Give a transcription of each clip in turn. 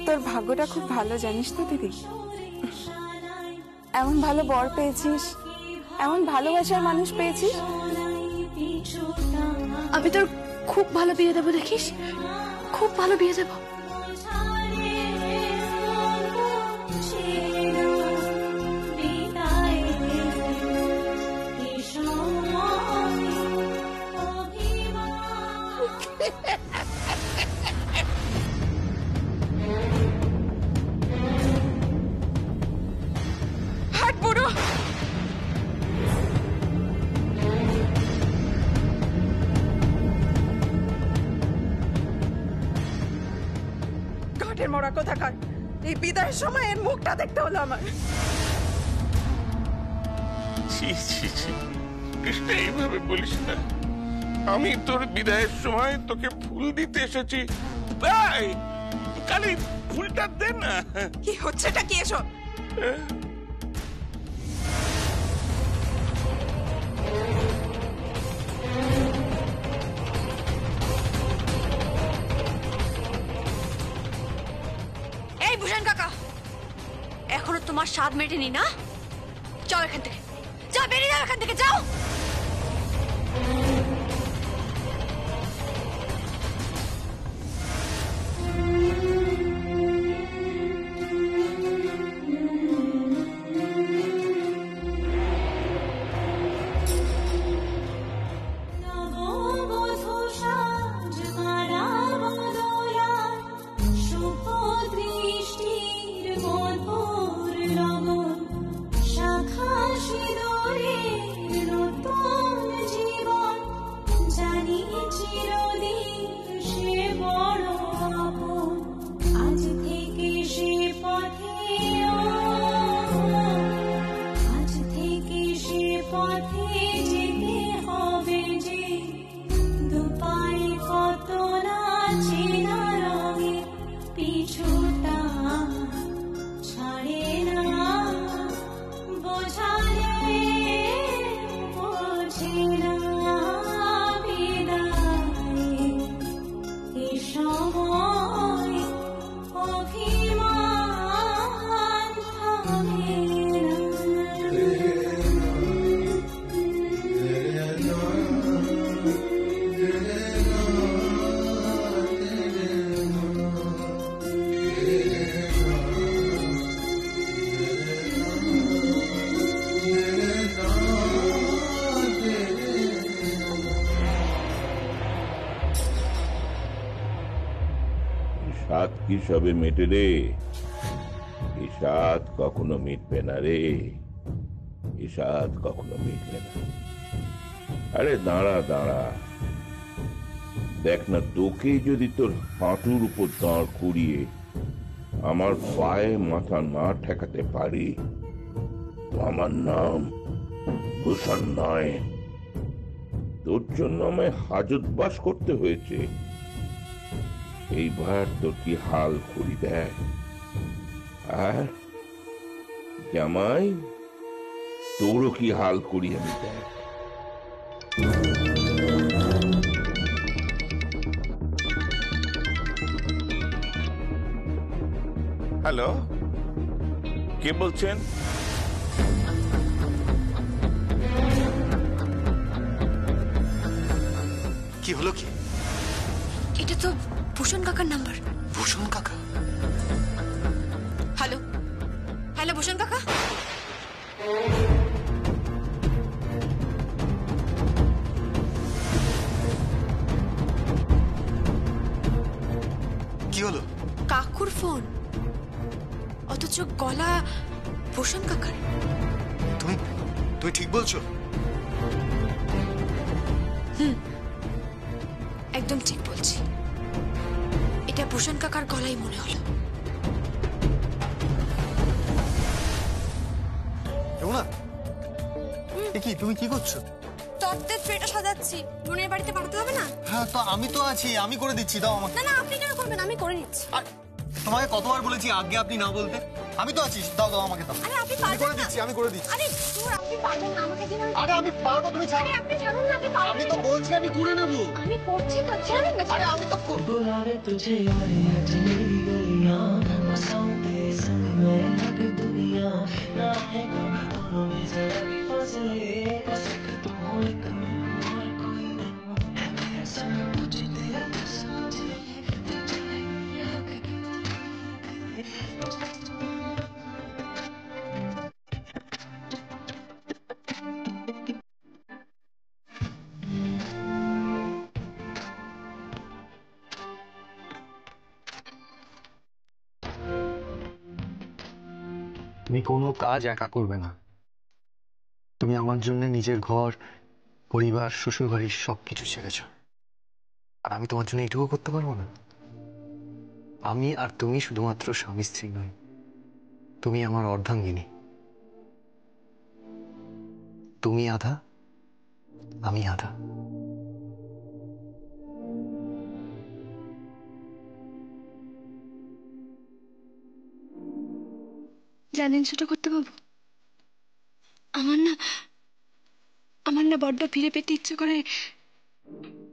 তোর ভাগ্যটা খুব ভালো জানিস তো দিদি, এমন ভালো বর পেয়েছিস, এমন ভালোবাসার মানুষ পেয়েছিস। আমি তোর খুব ভালো বিয়ে দেবো, দেখিস, খুব ভালো বিয়ে দেবো। মরা কোথাকার, এই বিদায়ের সময় এর মুখটা দেখতে হলো আমার। কৃষ্ণ, এইভাবে বলিস না। আমি তোর বিদায়ের সময় তোকে ফুল দিতে এসেছি, তাই খালি ফুলটা দে না। কি হচ্ছেটা কি এসব? এখনো তোমার স্বাদ মেটেনি না? যাও এখান থেকে, যাও, বেরিয়ে যাও এখান থেকে, যাও। সাত কি সবে মেটে রে? এই সাত কখনো মিটবে না রে, এই সাত কখনো মিটবে না। আরে দাঁড়া দাঁড়া, দেখ না, তোকে যদি তোর হাঁটুর উপর দাঁড় করিয়ে আমার পায়ে মাথা না ঠেকাতে পারি তো আমার নাম ভূষণ নয়। তোর জন্য আমায় হাজতবাস করতে হয়েছে। এইবার তোর কি হাল করি দেখ। আর জামাই, তোরও কি হাল করি আমি দেখ। হ্যালো, কে বলছেন? কি হলো? কি এটা তো ভূষণ কাকার নাম্বার। ভূষণ কাকা? হ্যালো হ্যালো, ভূষণ কাকা। কি হলো? কাকুর ফোন, অথচ গলা ভূষণ কাকার। তুমি তুমি ঠিক বলছো? একদম ঠিক বলছি। এটা ভূষণ কাকার গলাই মনে হলো। কি তুমি কি করছো? তত্ত্বের ট্রেটা সাজাচ্ছি, বোনের বাড়িতে পাঠাতে হবে না? হ্যাঁ, তো আমি তো আছি, আমি করে দিচ্ছি, দাও আমাকে। না না, আপনি কেন করবেন? আমি করে নিচ্ছি। তোমাকে কতবার বলেছি আগে আপনি না বলতে? আমি তো আছি, দাও দাও আমাকে দাও। আরে আপনি আমি পারবেন করে না। দিচ্ছি, আমি করে দিচ্ছি। আরে দূর, আপনি পারবেন না, আমাকে দিন। আরে আমি পারবো, তুমি ছাড়ো। আরে আপনি ছাড়ুন না, আপনি পারবেন। আমি তো বলছি আমি করে নেব। আমি করছি তো, ছাড়ুন না। আরে আমি তো बुलावे तुझे और आज मेरी गलियां बसाऊं तेरे संग में अलग दुनिया ना है गम दोनों में जरा भी फासले बस एक तू हो एक मैं हूं और कोई नहीं है मेरा सब कुछ तेरा बस मुझे तुझे हक তুমি কোনো কাজ একা করবে না। তুমি আমার জন্য নিজের ঘর, পরিবার, শ্বশুর বাড়ি সবকিছু ছেড়েছ। আর আমি তোমার জন্য এটুকু করতে পারবো না? আমি আর তুমি শুধুমাত্র স্বামী স্ত্রী নই, তুমি আমার অর্ধাঙ্গিনী। তুমি আধা, আমি আধা। জানেন সেটা করতে পাবো? আমার না বড্ড ফিরে পেতে ইচ্ছে করে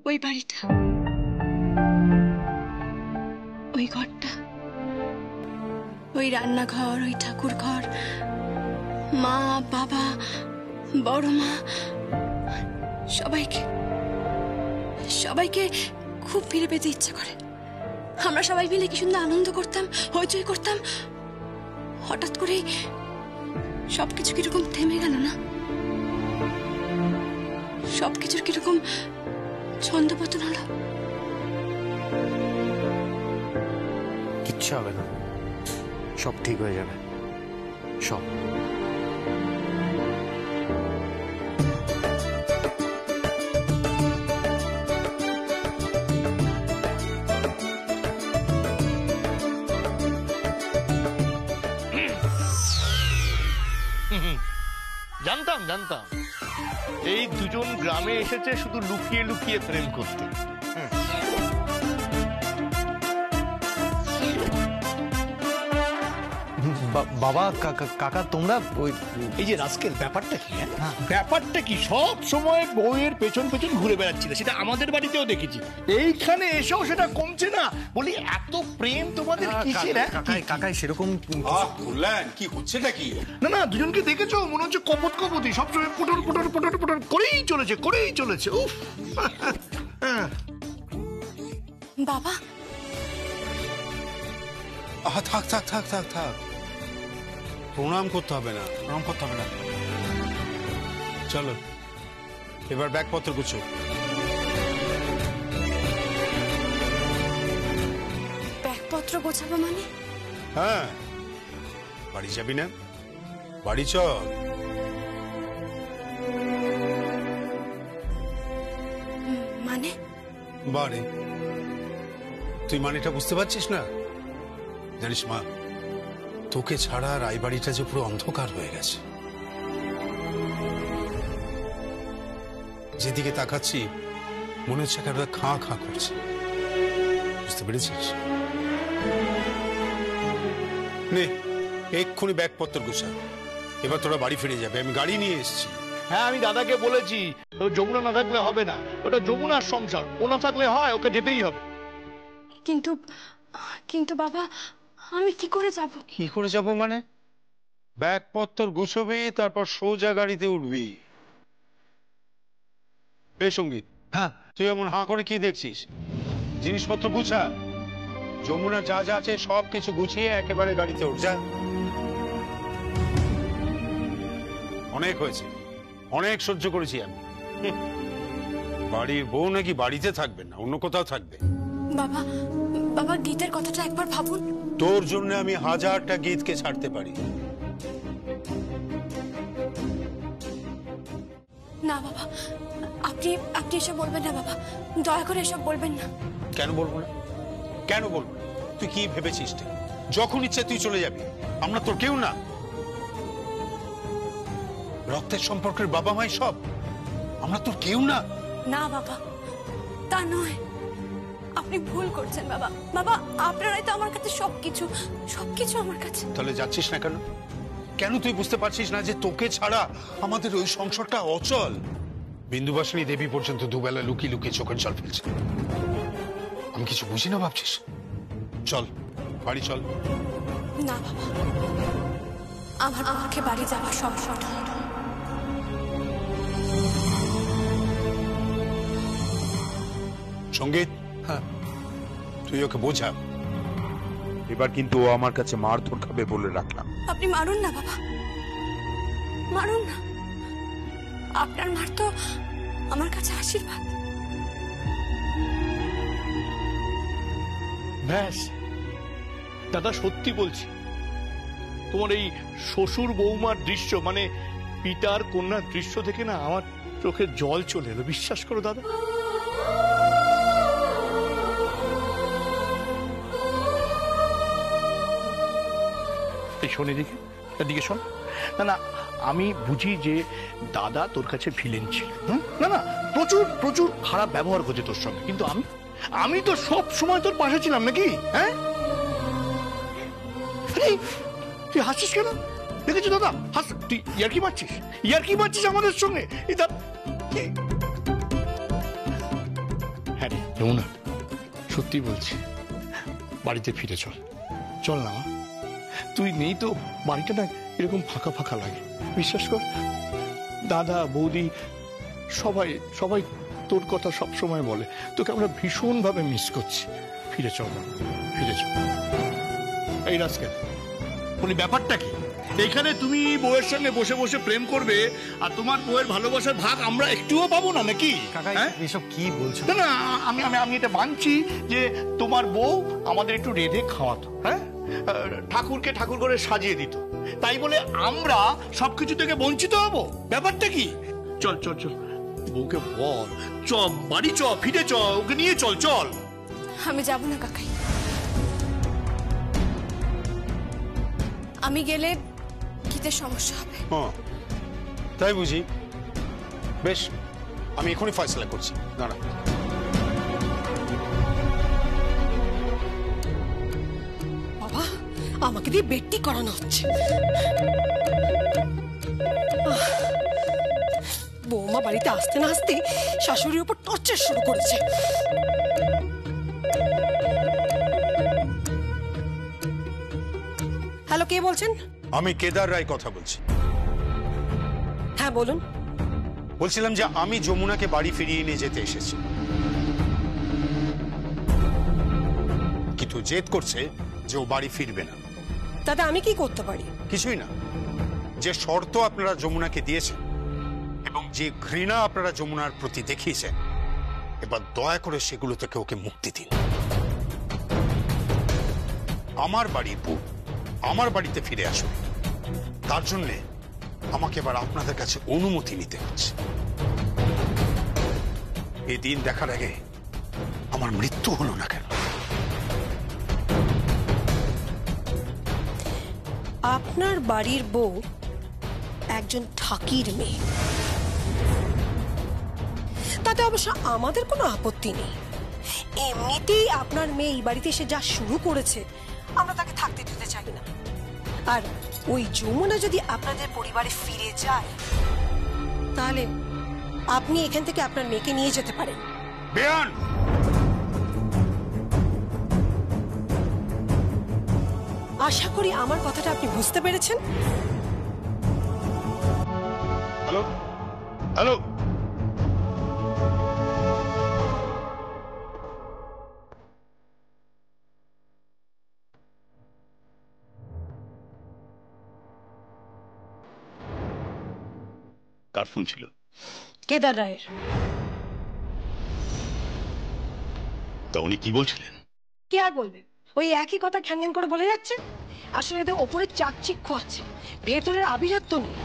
ওই বাড়িটা, ওই ঘরটা, ওই রান্নাঘর, ওই ঠাকুর ঘর, মা বাবা, বড় মা, সবাইকে সবাইকে খুব ফিরে পেতে ইচ্ছে করে। আমরা সবাই মিলে কি সুন্দর আনন্দ করতাম, হইচই করতাম। হঠাৎ করেই সবকিছু কিরকম থেমে গেল না? সবকিছুর কিরকম ছন্দপতন হলো। কিচ্ছু হবে না, সব ঠিক হয়ে যাবে, সব। জানতাম জানতাম এই দুজন গ্রামে এসেছে শুধু লুকিয়ে লুকিয়ে প্রেম করতে। বাবা, কাকা, তোমরা ওই এই যে রাস্কেল, ব্যাপারটা কি? ব্যাপারটা কি? সব সময় বউয়ের পেছন পেছন ঘুরে বেড়াচ্ছিল, সেটা আমাদের বাড়িতেও দেখেছি, এইখানে এসেও সেটা কমছে না। বলি এত প্রেম তোমাদের কিসের? কাকাই সেরকম বললেন কি হচ্ছেটা কি? না না, দুজনকে দেখেছো, মনে হচ্ছে কপত কপতি, সবসময় পুটর পুটর পুটর পুটর করেই চলেছে। উফ। বাবা, থাক থাক থাক থাক থাক, প্রণাম করতে হবে না। চলো এবার ব্যাগপত্র গুছো। ব্যাগপত্র গোছাবো মানে? হ্যাঁ, বাড়ি যাবি না? বাড়ি চল। মানে? বাড়ি? তুই মানেটা বুঝতে পারছিস না? জানিস মা, তোকে ছাড়া রায়বাড়িটা যে পুরো অন্ধকার হয়ে গেছে। যেদিকে তাকাচ্ছি মনে হচ্ছে একেবারে খাঁ খাঁ করছে, বুঝতে পেরেছিস? নে এক্ষুনি ব্যাগপত্র গুছা, এবার তোরা বাড়ি ফিরে যাবে। আমি গাড়ি নিয়ে এসেছি। হ্যাঁ, আমি দাদাকে বলেছি যমুনা না থাকলে হবে না, ওটা যমুনার সংসার, ও না থাকলে হয়, ওকে যেতেই হবে। কিন্তু কিন্তু বাবা, আমি কি করে যাব? কি করে যাব মানে? ব্যাগপত্র গুছবি, তারপর সোজা গাড়িতে উঠবি। এই সঙ্গীত, হ্যাঁ তুই এমন হাঁ করে কি দেখছিস? জিনিসপত্র গুছা, যমুনা যা যা আছে সব কিছু গুছিয়ে একেবারে গাড়িতে উঠ যা। অনেক হয়েছে, অনেক সহ্য করেছি আমি। বাড়ির বউ নাকি বাড়িতে থাকবে না, অন্য কোথাও থাকবে। বাবা, বাবা গীতের কথাটা একবার ভাবুন। তোর জন্য আমি হাজারটা গীতকে ছাড়তে পারি। না বাবা, আপনি আপনি এসব বলবেন না বাবা, দয়া করে এসব বলবেন না। কেন বলবো না? কেন বলবো না? তুই কি ভেবেছিস? যখন ইচ্ছে তুই চলে যাবি, আমরা তোর কেউ না? রক্তের সম্পর্কের বাবা মাই সব, আমরা তোর কেউ না। না বাবা, তা নয়, আপনি ভুল করছেন বাবা। বাবা, আপনারাই তো আমার কাছে সবকিছু, সবকিছু আমার কাছে। তাহলে যাচ্ছিস না কেন? কেন তুই বুঝতে পারছিস না যে তোকে ছাড়া আমাদের ওই সংসারটা অচল? বিন্দুবাসিনী দেবী পর্যন্ত দুবেলা লুকিয়ে লুকিয়ে চোখের জল ফেলছে। আমি কিছু বুঝি না ভাবছিস? চল বাড়ি চল। না বাবা, আমার পক্ষে বাড়ি যাওয়া সব সঠিক। সঙ্গীত, হ্যাঁ তুই ওকে বোঝা। এবার কিন্তু ও আমার কাছে মারধর খাবে বলে রাখলাম। আপনি মারুন না বাবা, মারুন না। আপনার মার তো আমার কাছে আশীর্বাদ। ব্যাস দাদা, সত্যি বলছি, তোমার এই শ্বশুর বৌমার দৃশ্য, মানে পিতার কন্যার দৃশ্য থেকে না আমার চোখে জল চলে এলো, বিশ্বাস করো দাদা। এই শোন, এদিকে এদিকে শোন। না না, আমি বুঝি যে দাদা তোর কাছে ভিলেন ছিল, না না, প্রচুর প্রচুর খারাপ ব্যবহার করছে তোর সঙ্গে, কিন্তু আমি তো সব সময় তোর পাশে ছিলাম নাকি? হ্যাঁ, তুই হাসিস কেন? দেখেছি দাদা, হাস, তুই ইয়ার্কি মারছিস, ইয়ার্কি মারছিস আমাদের সঙ্গে। হ্যাঁ রে যমুনা, সত্যি বলছি, বাড়িতে ফিরে চল, চল না মা। তুই নেই তো বাড়িটা না এরকম ফাঁকা ফাঁকা লাগে, বিশ্বাস কর। দাদা বৌদি সবাই সবাই তোর কথা সব সময় বলে, তোকে আমরা ভীষণ ভাবে মিস করছি। ফিরে চল, ফিরে চল। এই রাজকেল বলি, ব্যাপারটা কি? এখানে তুমি বউয়ের সঙ্গে বসে বসে প্রেম করবে, আর তোমার বউয়ের ভালোবাসার ভাগ আমরা একটুও পাবো না নাকি? এসব কি বলছো? না না, আমি এটা মানছি যে তোমার বউ আমাদের একটু রেঁধে খাওয়াতো, হ্যাঁ, ঠাকুরকে ঠাকুর করে সাজিয়ে দিত, তাই বলে আমরা সবকিছু থেকে বঞ্চিত হব? ব্যাপারটা কি? চল চল চল, বউকে বল, চ বাড়ি, চ ফিরে, চ ওকে নিয়ে চল, চল। আমি যাব না কাকাই, আমি গেলে গীতের সমস্যা হবে। তাই বুঝি? বেশ, আমি এখনই ফয়সলা করছি, দাঁড়া। বাবা, আমাকে দিয়ে বেটটি করানো হচ্ছে। বৌমা বাড়িতে আসতে না আসতে শাশুড়ির উপর টর্চার শুরু করেছে। হ্যালো, কে বলছেন? আমি কেদার রায় কথা বলছি। হ্যাঁ বলুন। বলছিলাম যে আমি যমুনাকে বাড়ি ফিরিয়ে নিয়ে যেতে এসেছি, কিন্তু জেদ করছে যে ও বাড়ি ফিরবে না। দাদা, আমি কি করতে পারি? কিছুই না। যে শর্ত আপনারা যমুনাকে দিয়েছেন এবং যে ঘৃণা আপনারা যমুনার প্রতি দেখিয়েছেন, এবার দয়া করে সেগুলো থেকে ওকে মুক্তি দিন। আমার বাড়ির বউ আমার বাড়িতে ফিরে আসুন, তার জন্যে আমাকে এবার আপনাদের কাছে অনুমতি নিতে হচ্ছে। এই দিন দেখার আগে আমার মৃত্যু হলো না কেন? আপনার বাড়ির বউ একজন ঠাকির মেয়ে, তাতে অবশ্য আমাদের কোনো আপত্তি নেই। এমনিতেই আপনার মেয়ে এই বাড়িতে এসে যা শুরু করেছে, আমরা তাকে থাকতে দিতে চাই না। আর ওই যমুনা যদি আপনাদের পরিবারে ফিরে যায়, তাহলে আপনি এখান থেকে আপনার মেয়েকে নিয়ে যেতে পারেন। বেয়ান, আশা করি আমার কথাটা আপনি বুঝতে পেরেছেন। হ্যালো হ্যালো, কার ফোন ছিল? কেদার রায়ের। তা উনি কি বলছিলেন? কি আর বলবেন, ওই একই কথা ঘ্যান ঘ্যান করে বলে যাচ্ছে। আসলে এদের ওপরে চাকচিক্য আছে, ভেতরের আবিরাত্য নেই।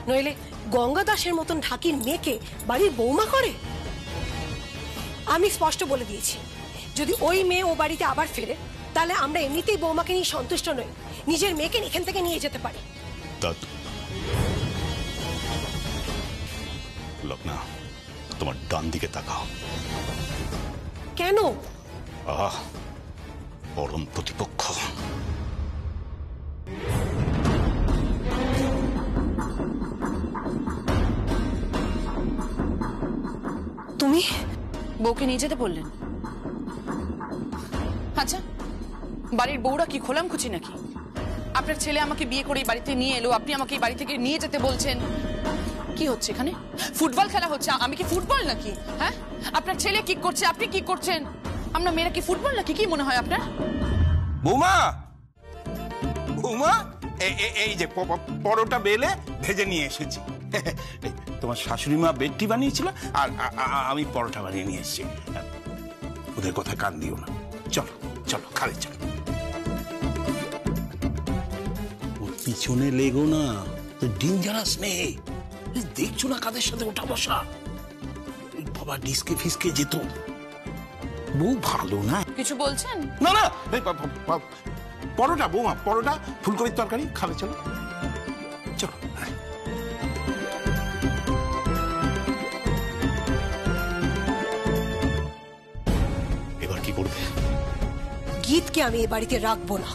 নইলে গঙ্গা দাসের মতন ঢাকির মেয়েকে বাড়ির বৌমা করে? আমি স্পষ্ট বলে দিয়েছি, যদি ওই মেয়ে ও বাড়িতে আবার ফেরে, তাহলে আমরা এমনিতেই বৌমাকে নিয়ে সন্তুষ্ট নই, নিজের মেয়েকে এখান থেকে নিয়ে যেতে পারি। লগ্না, তোমার ডান দিকে তাকাও। কেন? পরম প্রতিপক্ষ। তুমি বউকে নিয়ে যেতে বললেন? আচ্ছা, বাড়ির বউরা কি খোলাম খুঁজি নাকি? আপনার ছেলে আমাকে বিয়ে করে বাড়িতে নিয়ে এলো, আপনি আমাকে এই বাড়ি থেকে নিয়ে যেতে বলছেন। কি হচ্ছে এখানে? ফুটবল খেলা হচ্ছে? আমি কি ফুটবল নাকি? হ্যাঁ, আপনার ছেলে কি করছে, আপনি কি করছেন? আমরা মেয়েরা কি ফুটবল নাকি? কি মনে হয় আপনার? বৌমা, বৌমা, এই যে পরোটা বেলে ভেজে নিয়ে এসেছি। তোমার শাশুড়ি মা বেডটি বানিয়েছিল, আর আমি পরোটা বানিয়ে নিয়ে এসেছি। ওদের কথা কান দিও না। চলো চলো, খালে চলো। ওর পিছনে লেগো না, ডেঞ্জারাস মেয়ে। দেখছো না কাদের সাথে ওঠা বসা? বাবা ডিস্কে ফিসকে যেত। বউ ভালো না। কিছু বলছেন? না না, পরোটা বৌমা, পরোটা ফুলকপির তরকারি, খাবে চলো চলো। এবার কি করবে? গীতকে আমি এ বাড়িতে রাখবো না,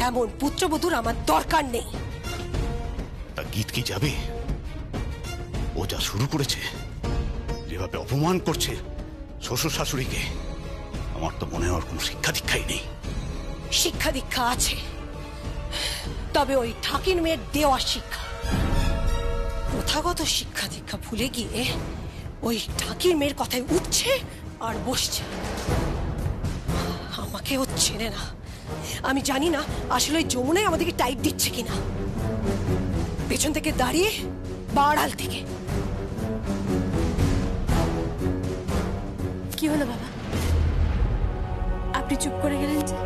এমন পুত্রবধূর আমার দরকার নেই। তা গীত কি যাবে? ও যা শুরু করেছে, যেভাবে অপমান করছে শ্বশুর শাশুড়িকে, আমার তো মনে হয় কোনো শিক্ষা দীক্ষাই নেই। শিক্ষা দীক্ষা আছে, তবে ওই ঠাকির মেয়ের দেওয়া শিক্ষা। প্রথাগত শিক্ষা দীক্ষা ভুলে গিয়ে ওই ঠাকির মেয়ের কথায় উঠছে আর বসছে। আমাকে ও চেনে না। আমি জানি না আসলে ওই যমুনাই আমাদেরকে টাইট দিচ্ছে কিনা, পেছন থেকে দাঁড়িয়ে বা আড়াল থেকে। কি হলো বাবা, আপনি চুপ করে গেলেন যে?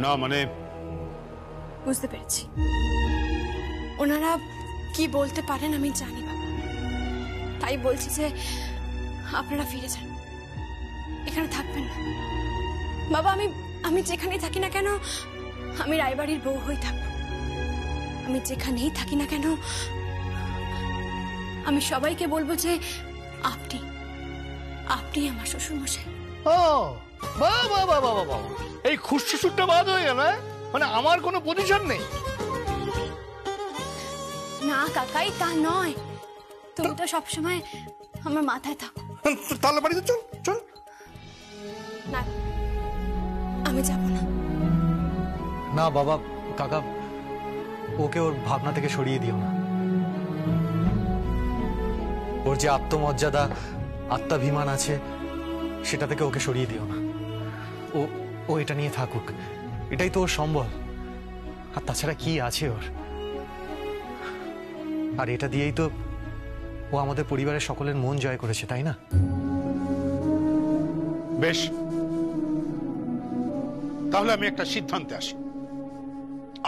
না মানে বুঝতে পেরেছি, ওনারা কি বলতে পারেন আমি জানি বাবা, তাই বলছি যে আপনারা ফিরে যান, এখানে থাকবেন না। বাবা, আমি যেখানেই থাকি না কেন, আমি রায়বাড়ির বউ হয়ে থাকবো। আমি যেখানেই থাকি না কেন, আমি সবাইকে বলবো যে আপনি আপনি আমার শ্বশুর মশাই। ও বাহ বাহ বাহ বাহ বাহ, এই খুশশুরটা বাদ হয়ে গেল। মানে আমার কোনো পজিশন নেই? না কাকাই, তা নয়, তুমি তো সবসময় আমার মাথায় থাকো। তাহলে বাড়িতে চল চল। না, আমি যাব না। না বাবা, কাকা, ওকে ওর ভাবনা থেকে সরিয়ে দিও না। ওর যে আত্মমর্যাদা, আত্মাভিমান আছে, সেটা থেকে ওকে সরিয়ে দিও না। ও এটা নিয়ে থাকুক, এটাই তো ওর সম্বল। আর তাছাড়া কি আছে ওর? আর এটা দিয়েই তো ও আমাদের পরিবারের সকলের মন জয় করেছে, তাই না? বেশ, তাহলে আমি একটা সিদ্ধান্তে আসি,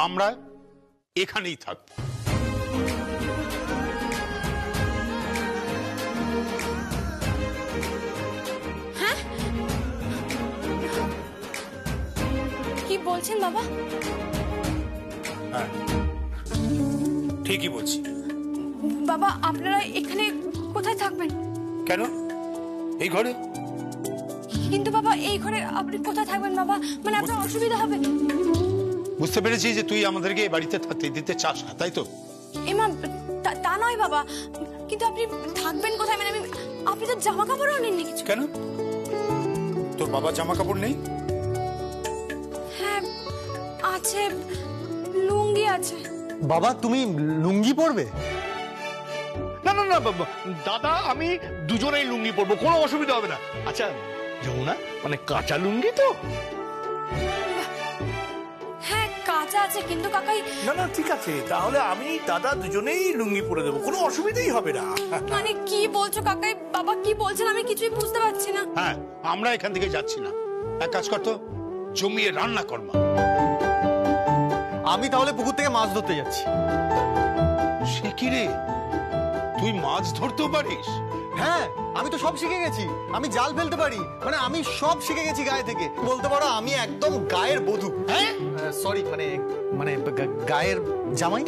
আমরা এখানেই থাকবো। কি বলছেন বাবা? হ্যাঁ ঠিকই বলছি। বাবা আপনারা এখানে কোথায় থাকবেন? কেন এই ঘরে? কিন্তু বাবা এই ঘরে আপনি কোথায় থাকবেন বাবা? মানে আপনার অসুবিধা হবে। বুঝতে পেরেছি যে তুই আমাদেরকে এই বাড়িতে থাকতে দিতে চাস না, তাই তো? এমা তা নয় বাবা, কিন্তু আপনি থাকবেন কোথায়? মানে আপনি তো জামা কাপড়ও নেননি কিছু। কেন তোর বাবা জামা কাপড় নেই? হ্যাঁ আছে, লুঙ্গি আছে। বাবা তুমি লুঙ্গি পরবে? না না না বাবা, দাদা আমি দুজনেই লুঙ্গি পরবো, কোনো অসুবিধা হবে না। আচ্ছা যমুনা, মানে কাঁচা লুঙ্গি তো? হ্যাঁ কাঁচা আছে, কিন্তু কাকাই। না না ঠিক আছে, তাহলে আমি দাদা দুজনেই লুঙ্গি পরে দেবো, কোনো অসুবিধাই হবে না। মানে কি বলছো কাকাই? বাবা কি বলছেন আমি কিছুই বুঝতে পারছি না। হ্যাঁ আমরা এখান থেকে যাচ্ছি না, এক কাজ কর তো, জমিয়ে রান্না কর মা। আমি তাহলে পুকুর থেকে মাছ ধরতে যাচ্ছি। সে কি রে, তুই মাছ ধরতেও পারিস? হ্যাঁ আমি তো সব শিখে গেছি, আমি জাল ফেলতে পারি, মানে আমি সব শিখে গেছি গায়ে থেকে। বলতে পারো আমি একদম গায়ের বধূ। হ্যাঁ সরি মানে মানে গায়ের জামাই।